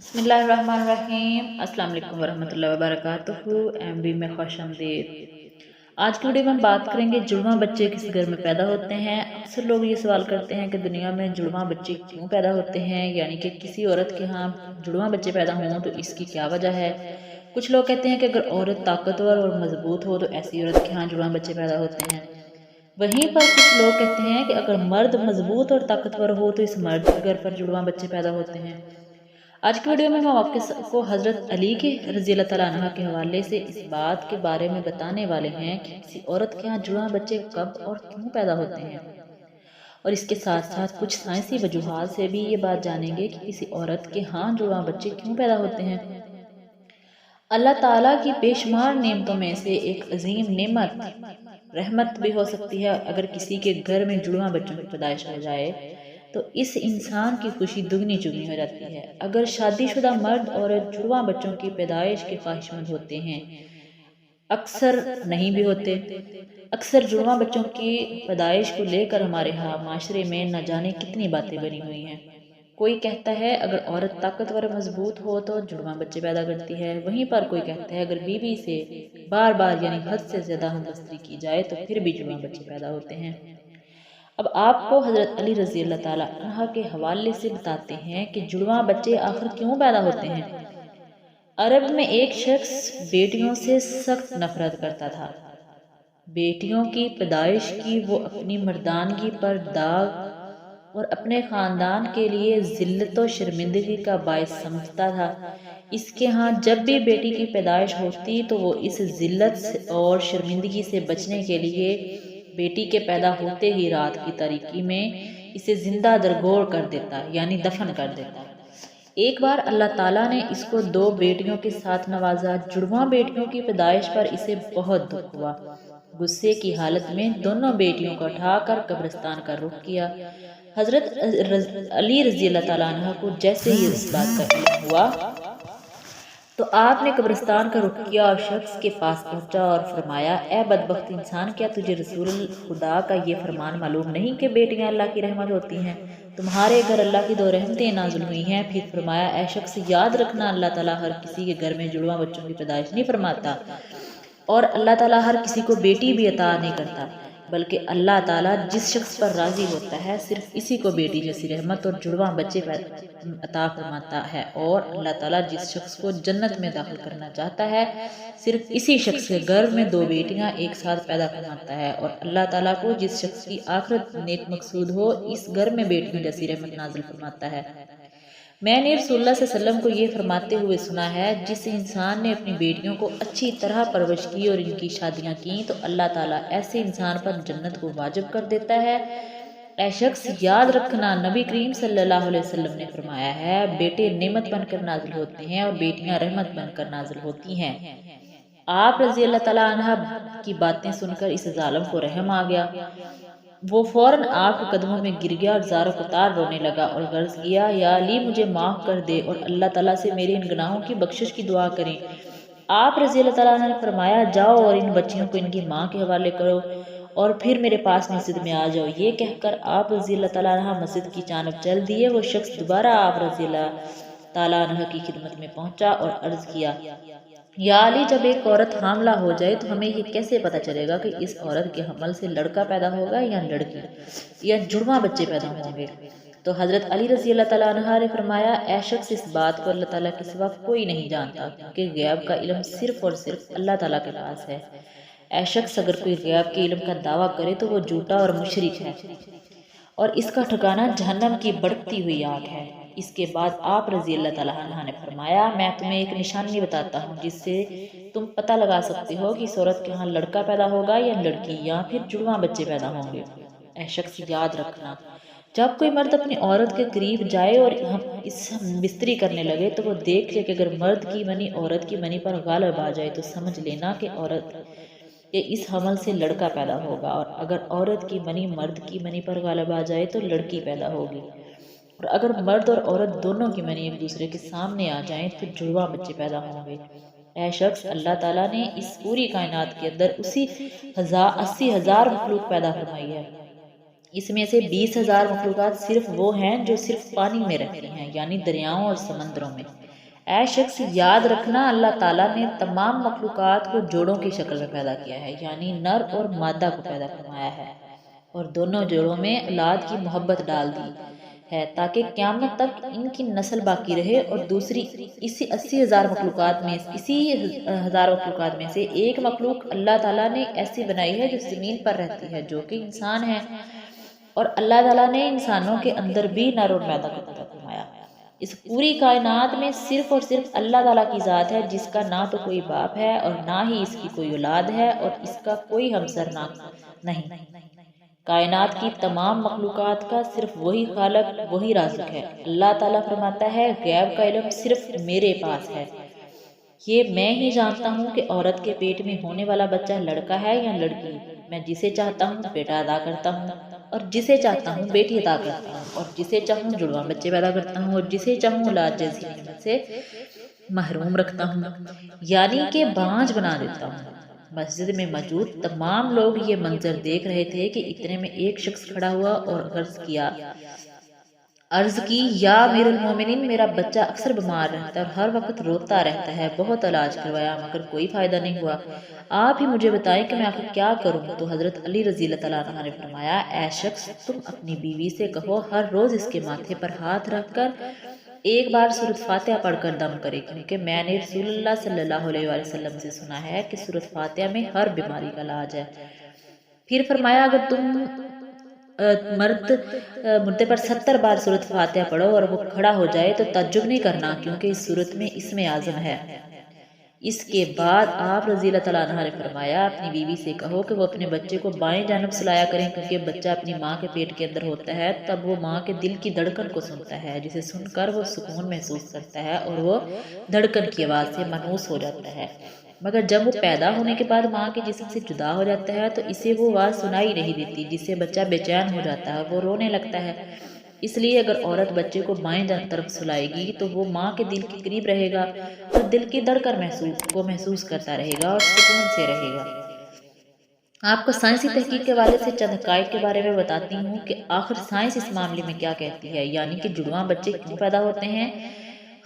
بسم اللہ الرحمن الرحیم۔ السلام علیکم ورحمۃ اللہ وبرکاتہ۔ ایم بی میں خوش آمدید۔ آج کی ویڈیو میں ہم بات کریں گے جڑواں بچے کس گھر میں پیدا ہوتے ہیں۔ اکثر لوگ یہ سوال کرتے ہیں کہ دنیا میں جڑواں بچے کیوں پیدا ہوتے ہیں، یعنی کہ کسی عورت کے ہاں جڑواں بچے پیدا ہوں تو اس کی کیا وجہ ہے۔ کچھ لوگ کہتے ہیں کہ اگر عورت طاقتور اور مضبوط ہو تو ایسی عورت کے ہاں جڑواں بچے پیدا ہوتے ہیں۔ وہیں پر کچھ لوگ کہتے ہیں کہ اگر مرد مضبوط اور طاقتور ہو تو اس مرد کے گھر پر جڑواں بچے پیدا ہوتے ہیں۔ آج کی ویڈیو میں ہم آپ کو حضرت علی کے رضی اللہ تعالیٰ عنہ کے حوالے سے اس بات کے بارے میں بتانے والے ہیں کہ کسی عورت کے ہاں جڑواں بچے کب اور کیوں پیدا ہوتے ہیں، اور اس کے ساتھ ساتھ کچھ سائنسی وجوہات سے بھی یہ بات جانیں گے کہ کسی عورت کے ہاں جڑواں بچے کیوں پیدا ہوتے ہیں۔ اللہ تعالیٰ کی بے شمار نعمتوں میں سے ایک عظیم نعمت رحمت بھی ہو سکتی ہے۔ اگر کسی کے گھر میں جڑواں بچوں کی پیدائش ہو جائے تو اس انسان کی خوشی دگنی چگنی ہو جاتی ہے۔ اگر شادی شدہ مرد اور جڑواں بچوں کی پیدائش کے خواہشمند ہوتے ہیں، اکثر نہیں بھی ہوتے۔ اکثر جڑواں بچوں کی پیدائش کو لے کر ہمارے ہاں معاشرے میں نہ جانے کتنی باتیں بنی ہوئی ہیں۔ کوئی کہتا ہے اگر عورت طاقتور مضبوط ہو تو جڑواں بچے پیدا کرتی ہے، وہیں پر کوئی کہتا ہے اگر بیوی سے بار بار یعنی حد سے زیادہ ہم بستری کی جائے تو پھر بھی جڑواں بچے پیدا ہوتے ہیں۔ اب آپ کو حضرت علی رضی اللہ تعالیٰ عنہ کے حوالے سے بتاتے ہیں کہ جڑواں بچے آخر کیوں پیدا ہوتے ہیں۔ عرب میں ایک شخص بیٹیوں سے سخت نفرت کرتا تھا۔ بیٹیوں کی پیدائش کی وہ اپنی مردانگی پر داغ اور اپنے خاندان کے لیے ذلت و شرمندگی کا باعث سمجھتا تھا۔ اس کے ہاں جب بھی بیٹی کی پیدائش ہوتی تو وہ اس ذلت اور شرمندگی سے بچنے کے لیے بیٹی کے پیدا ہوتے ہی رات کی تاریکی میں اسے زندہ درگور کر دیتا یعنی دفن کر دیتا۔ ایک بار اللہ تعالیٰ نے اس کو 2 بیٹیوں کے ساتھ نوازا۔ جڑواں بیٹیوں کی پیدائش پر اسے بہت دکھ ہوا۔ غصے کی حالت میں دونوں بیٹیوں کو اٹھا کر قبرستان کا رخ کیا۔ حضرت علی رضی اللہ تعالیٰ عنہ کو جیسے ہی اس بات کا علم ہوا تو آپ نے قبرستان کا رخ کیا اور شخص کے پاس پہنچا اور فرمایا، اے بدبخت انسان، کیا تجھے رسول خدا کا یہ فرمان معلوم نہیں کہ بیٹیاں اللہ کی رحمت ہوتی ہیں؟ تمہارے گھر اللہ کی 2 رحمتیں نازل ہوئی ہیں۔ پھر فرمایا، اے شخص، یاد رکھنا اللہ تعالیٰ ہر کسی کے گھر میں جڑواں بچوں کی پیدائش نہیں فرماتا، اور اللہ تعالیٰ ہر کسی کو بیٹی بھی عطا نہیں کرتا، بلکہ اللہ تعالیٰ جس شخص پر راضی ہوتا ہے صرف اسی کو بیٹی جیسی رحمت اور جڑواں بچے عطا فرماتا ہے، اور اللہ تعالیٰ جس شخص کو جنت میں داخل کرنا چاہتا ہے صرف اسی شخص کے گھر میں 2 بیٹیاں ایک ساتھ پیدا فرماتا ہے، اور اللہ تعالیٰ کو جس شخص کی آخرت نیک مقصود ہو اس گھر میں بیٹیوں جیسی رحمت نازل فرماتا ہے۔ میں نے رسول اللہ صلی اللہ علیہ وسلم کو یہ فرماتے ہوئے سنا ہے، جس انسان نے اپنی بیٹیوں کو اچھی طرح پرورش کی اور ان کی شادیاں کی تو اللہ تعالیٰ ایسے انسان پر جنت کو واجب کر دیتا ہے۔ اے شخص، یاد رکھنا، نبی کریم صلی اللہ علیہ وسلم نے فرمایا ہے، بیٹے نعمت بن کر نازل ہوتے ہیں اور بیٹیاں رحمت بن کر نازل ہوتی ہیں۔ آپ رضی اللہ تعالیٰ عنہ کی باتیں سن کر اس ظالم کو رحم آ گیا۔ وہ فوراً آپ کے قدموں میں گر گیا اور زار قطار رونے لگا اور عرض کیا، یا علی، مجھے معاف کر دے اور اللہ تعالیٰ سے میرے ان گناہوں کی بخشش کی دعا کریں۔ آپ رضی اللہ تعالیٰ عنہ نے فرمایا، جاؤ اور ان بچیوں کو ان کی ماں کے حوالے کرو اور پھر میرے پاس مسجد میں آ جاؤ۔ یہ کہہ کر آپ رضی اللہ تعالیٰ عنہ مسجد کی جانب چل دیے۔ وہ شخص دوبارہ آپ رضی اللہ تعالیٰ عنہ کی خدمت میں پہنچا اور عرض کیا، یا علی، جب ایک عورت حاملہ ہو جائے تو ہمیں یہ کیسے پتہ چلے گا کہ اس عورت کے حمل سے لڑکا پیدا ہوگا یا لڑکی، یا جڑواں بچے پیدا ہوں گے؟ تو حضرت علی رضی اللہ تعالیٰ عنہ نے فرمایا، اے شخص، اس بات کو اللہ تعالیٰ کے سوا کوئی نہیں جانتا، کیونکہ غیب کا علم صرف اور صرف اللہ تعالیٰ کے پاس ہے۔ اے شخص، اگر کوئی غیب کے علم کا دعویٰ کرے تو وہ جھوٹا اور مشرک ہے، اور اس کا ٹھکانہ جہنم کی بڑھتی ہوئی آگ ہے۔ اس کے بعد آپ رضی اللہ تعالیٰ عنہ نے فرمایا، میں تمہیں ایک نشانی بتاتا ہوں جس سے تم پتہ لگا سکتے ہو کہ اس عورت کے ہاں لڑکا پیدا ہوگا یا لڑکی، یا پھر جڑواں بچے پیدا ہوں گے۔ اے شخص، یاد رکھنا، جب کوئی مرد اپنی عورت کے قریب جائے اور اس بستری کرنے لگے تو وہ دیکھ لے کہ اگر مرد کی منی عورت کی منی پر غالب آ جائے تو سمجھ لینا کہ اس حمل سے لڑکا پیدا ہوگا، اور اگر عورت کی منی مرد کی منی پر غالب آ جائے تو لڑکی پیدا ہوگی، اور اگر مرد اور عورت دونوں کی منی ایک دوسرے کے سامنے آ جائیں تو جڑواں بچے پیدا ہوں گے۔ اے شخص، اللہ تعالیٰ نے اس پوری کائنات کے اندر 80,000 مخلوق پیدا فرمائی ہے، اس میں سے 20,000 مخلوقات صرف وہ ہیں جو صرف پانی میں رہتی ہیں، یعنی دریاؤں اور سمندروں میں۔ اے شخص، یاد رکھنا اللہ تعالیٰ نے تمام مخلوقات کو جوڑوں کی شکل میں پیدا کیا ہے، یعنی نر اور مادہ کو پیدا فرمایا ہے، اور دونوں جوڑوں میں اولاد کی محبت ڈال دی ہے تاکہ قیامت تک ان کی نسل باقی رہے۔ اور دوسری اسی 80,000 مخلوقات میں سے ایک مخلوق اللہ تعالیٰ نے ایسی بنائی ہے جو زمین پر رہتی ہے، جو کہ انسان ہے، اور اللہ تعالیٰ نے انسانوں کے اندر بھی نر اور مادہ کو پیدا فرمایا۔ اس پوری کائنات میں صرف اور صرف اللہ تعالیٰ کی ذات ہے، جس کا نہ تو کوئی باپ ہے اور نہ ہی اس کی کوئی اولاد ہے، اور اس کا کوئی ہمسر نہیں۔ کائنات کی تمام مخلوقات کا صرف وہی خالق، وہی رازق ہے۔ اللہ تعالیٰ فرماتا ہے، غیب کا علم صرف میرے پاس ہے، یہ میں ہی جانتا ہوں کہ عورت کے پیٹ میں ہونے والا بچہ لڑکا ہے یا لڑکی۔ میں جسے چاہتا ہوں بیٹا عطا کرتا ہوں، اور جسے چاہتا ہوں بیٹی عطا کرتا ہوں، اور جسے چاہوں جڑواں بچے پیدا کرتا ہوں، اور جسے چاہوں اولاد جیسی نعمت سے محروم رکھتا ہوں، یعنی کہ بانجھ بنا دیتا ہوں۔ مسجد میں موجود تمام لوگ یہ منظر دیکھ رہے تھے کہ اتنے میں ایک شخص کھڑا ہوا اور عرض کی یا امیر المومنین، میرا بچہ اکثر بیمار رہتا ہے اور ہر وقت روتا رہتا ہے، بہت علاج کروایا مگر کوئی فائدہ نہیں ہوا، آپ ہی مجھے بتائیں کہ میں آخر کیا کروں؟ تو حضرت علی رضی اللہ عنہ نے فرمایا، اے شخص، تم اپنی بیوی سے کہو ہر روز اس کے ماتھے پر ہاتھ رکھ کر ایک بار سورۃ فاتحہ پڑھ کر دم کرے، کیونکہ میں نے رسول اللہ صلی اللہ علیہ وسلم سے سنا ہے کہ سورۃ فاتحہ میں ہر بیماری کا علاج ہے۔ پھر فرمایا، اگر تم مردے پر 70 بار سورۃ فاتحہ پڑھو اور وہ کھڑا ہو جائے تو تعجب نہیں کرنا، کیونکہ اس سورت میں اسم اعظم ہے۔ اس کے بعد آپ رضی اللہ تعالیٰ عنہ نے فرمایا، اپنی بیوی سے کہو کہ وہ اپنے بچے کو بائیں جانب سلایا کریں، کیونکہ بچہ اپنی ماں کے پیٹ کے اندر ہوتا ہے تب وہ ماں کے دل کی دھڑکن کو سنتا ہے، جسے سن کر وہ سکون محسوس کرتا ہے اور وہ دھڑکن کی آواز سے مانوس ہو جاتا ہے، مگر جب وہ پیدا ہونے کے بعد ماں کے جسم سے جدا ہو جاتا ہے تو اسے وہ آواز سنائی نہیں دیتی، جس سے بچہ بے چین ہو جاتا ہے اور وہ رونے لگتا ہے۔ اس لیے اگر عورت بچے کو بائیں طرف سلائے گی تو وہ ماں کے دل کے قریب رہے گا اور دل کی دھڑکن محسوس کرتا رہے گا اور سکون سے رہے گا۔ آپ کو سائنسی تحقیق کے حوالے سے چند حقائق کے بارے میں بتاتی ہوں کہ آخر سائنس اس معاملے میں کیا کہتی ہے، یعنی کہ جڑواں بچے کیوں پیدا ہوتے ہیں۔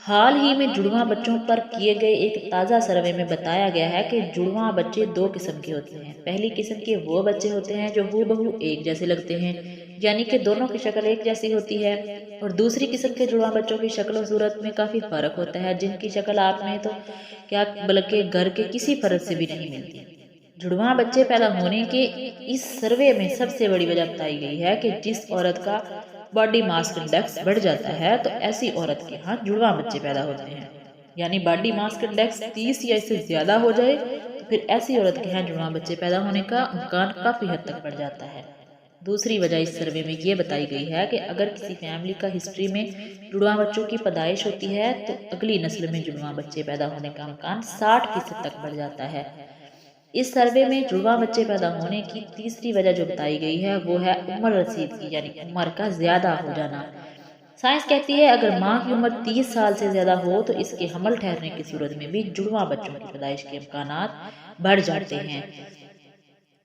حال ہی میں جڑواں بچوں پر کیے گئے ایک تازہ سروے میں بتایا گیا ہے کہ جڑواں بچے 2 قسم کے ہوتے ہیں۔ پہلی قسم کے وہ بچے ہوتے ہیں جو ہو بہو ایک جیسے لگتے ہیں، یعنی کہ دونوں کی شکل ایک جیسی ہوتی ہے، اور دوسری قسم کے جڑواں بچوں کی شکل و صورت میں کافی فرق ہوتا ہے، جن کی شکل آپ میں تو کیا بلکہ گھر کے کسی فرد سے بھی نہیں ملتی۔ جڑواں بچے پیدا ہونے کے اس سروے میں سب سے بڑی وجہ بتائی گئی ہے کہ جس عورت کا باڈی ماس انڈیکس بڑھ جاتا ہے تو ایسی عورت کے ہاں جڑواں بچے پیدا ہوتے ہیں، یعنی باڈی ماس انڈیکس 30 یا اس سے زیادہ ہو جائے تو پھر ایسی عورت کے ہاں جڑواں بچے پیدا ہونے کا امکان کافی حد تک بڑھ جاتا ہے۔ دوسری وجہ اس سروے میں یہ بتائی گئی ہے کہ اگر کسی فیملی کا ہسٹری میں جڑواں بچوں کی پیدائش ہوتی ہے تو اگلی نسل میں جڑواں بچے پیدا ہونے کا امکان 60% تک بڑھ جاتا ہے۔ اس سروے میں جڑواں بچے پیدا ہونے کی تیسری وجہ جو بتائی گئی ہے وہ ہے عمر رسید کی، یعنی عمر کا زیادہ ہو جانا۔ سائنس کہتی ہے اگر ماں کی عمر 30 سال سے زیادہ ہو تو اس کے حمل ٹھہرنے کی صورت میں بھی جڑواں بچوں کی پیدائش کے امکانات بڑھ جاتے ہیں۔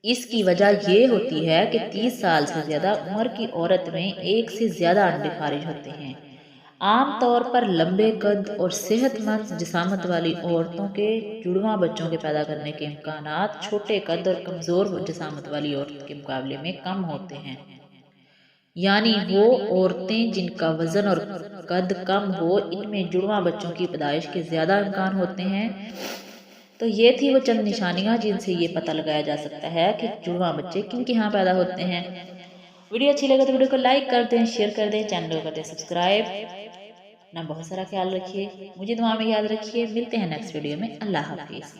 اس کی وجہ یہ ہوتی ہے کہ 30 سال سے زیادہ عمر کی عورت میں ایک سے زیادہ انڈے خارج ہوتے ہیں۔ عام طور پر لمبے قد اور صحت مند جسامت والی عورتوں کے جڑواں بچوں کے پیدا کرنے کے امکانات چھوٹے قد اور کمزور جسامت والی عورت کے مقابلے میں کم ہوتے ہیں، یعنی وہ عورتیں جن کا وزن اور قد کم ہو ان میں جڑواں بچوں کی پیدائش کے زیادہ امکان ہوتے ہیں۔ تو یہ تھی وہ چند نشانیاں جن سے یہ پتہ لگایا جا سکتا ہے کہ جڑواں بچے کن کے ہاں پیدا ہوتے ہیں۔ ویڈیو اچھی لگے تو ویڈیو کو لائک کر دیں، شیئر کر دیں، چینل کو کر دیں سبسکرائب۔ اپنا بہت سارا خیال رکھیے، مجھے دعا میں یاد رکھیے۔ ملتے ہیں نیکسٹ ویڈیو میں۔ اللہ حافظ۔